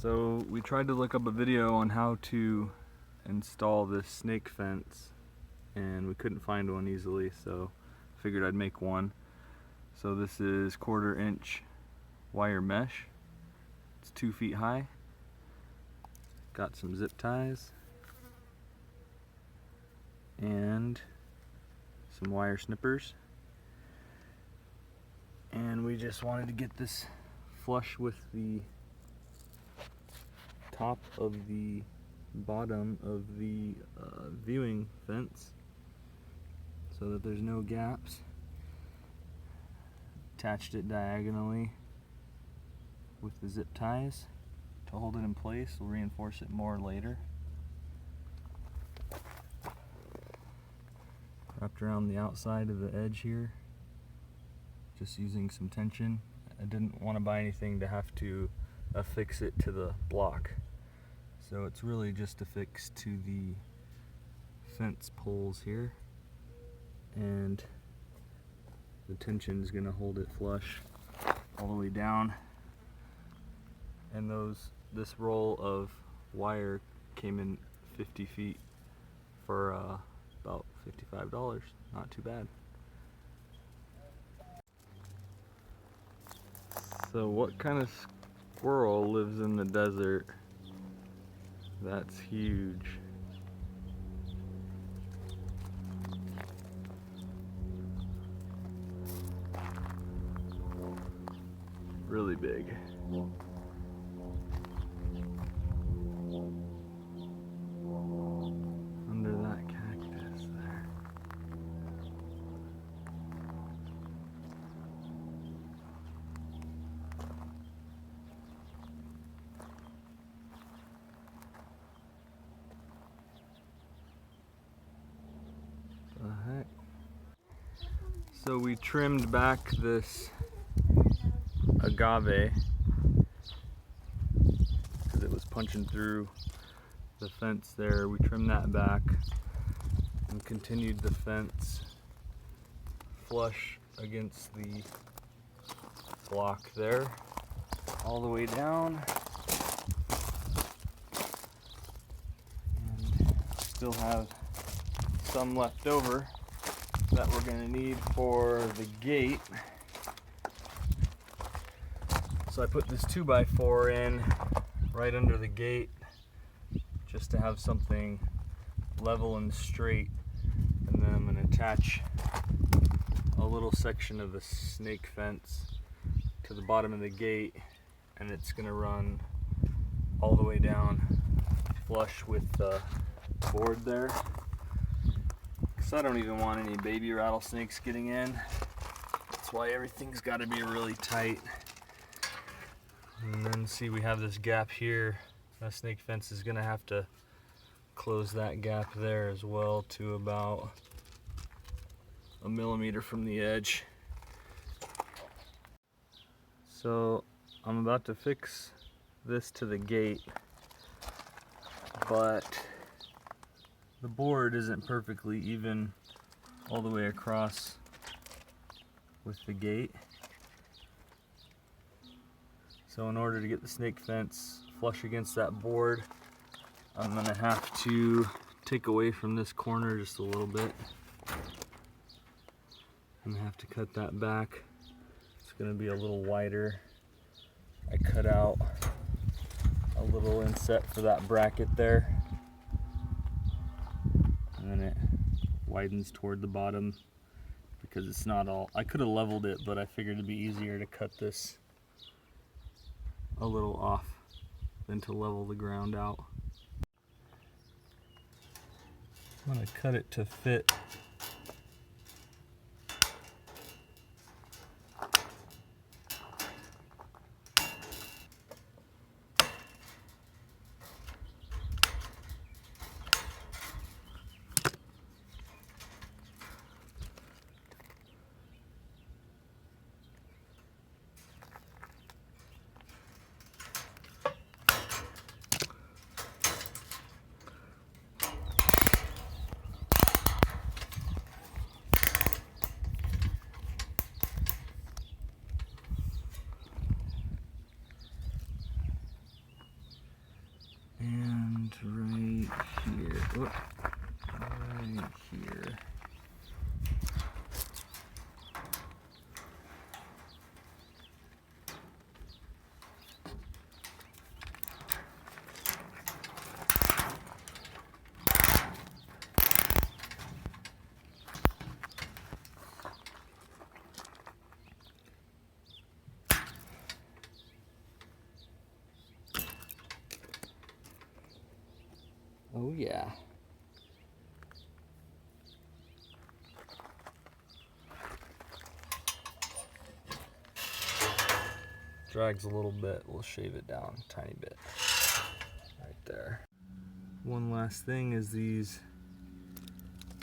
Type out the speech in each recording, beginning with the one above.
So we tried to look up a video on how to install this snake fence and we couldn't find one easily, so figured I'd make one. So this is 1/4 inch wire mesh. It's 2 feet high. Got some zip ties and some wire snippers. And we just wanted to get this flush with the top of the bottom of the viewing fence so that there's no gaps. Attached it diagonally with the zip ties to hold it in place. We'll reinforce it more later. Wrapped around the outside of the edge here, just using some tension. I didn't want to buy anything to have to affix it to the block, so it's really just affixed to the fence poles here, and the tension is going to hold it flush all the way down. And this roll of wire came in 50 feet for about $55. Not too bad. So what kind of squirrel lives in the desert? That's huge. Really big. Under that cactus there. The heck? So we trimmed back this agave because it was punching through the fence there. We trimmed that back and continued the fence flush against the block there all the way down, and still have some left over that we're going to need for the gate. So I put this 2x4 in right under the gate just to have something level and straight, and then I'm going to attach a little section of the snake fence to the bottom of the gate, and it's going to run all the way down flush with the board there, because I don't even want any baby rattlesnakes getting in. That's why everything's got to be really tight. And then see, we have this gap here. That snake fence is going to have to close that gap there as well to about 1 millimeter from the edge. So I'm about to fix this to the gate, but the board isn't perfectly even all the way across with the gate. So in order to get the snake fence flush against that board, I'm going to have to take away from this corner just a little bit. I'm going to have to cut that back. It's going to be a little wider. I cut out a little inset for that bracket there, and then it widens toward the bottom because it's not all. I could have leveled it, but I figured it'd be easier to cut this a little off than to level the ground out. I'm going to cut it to fit. Whoop. Right here. Oh yeah. Drags a little bit, we'll shave it down a tiny bit. Right there. One last thing is these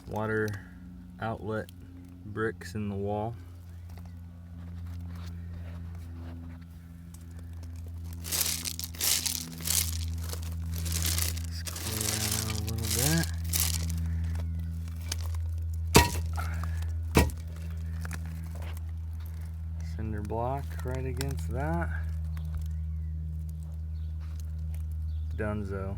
water outlet bricks in the wall. Just clear that out a little bit. Cinder block right against that. Donezo.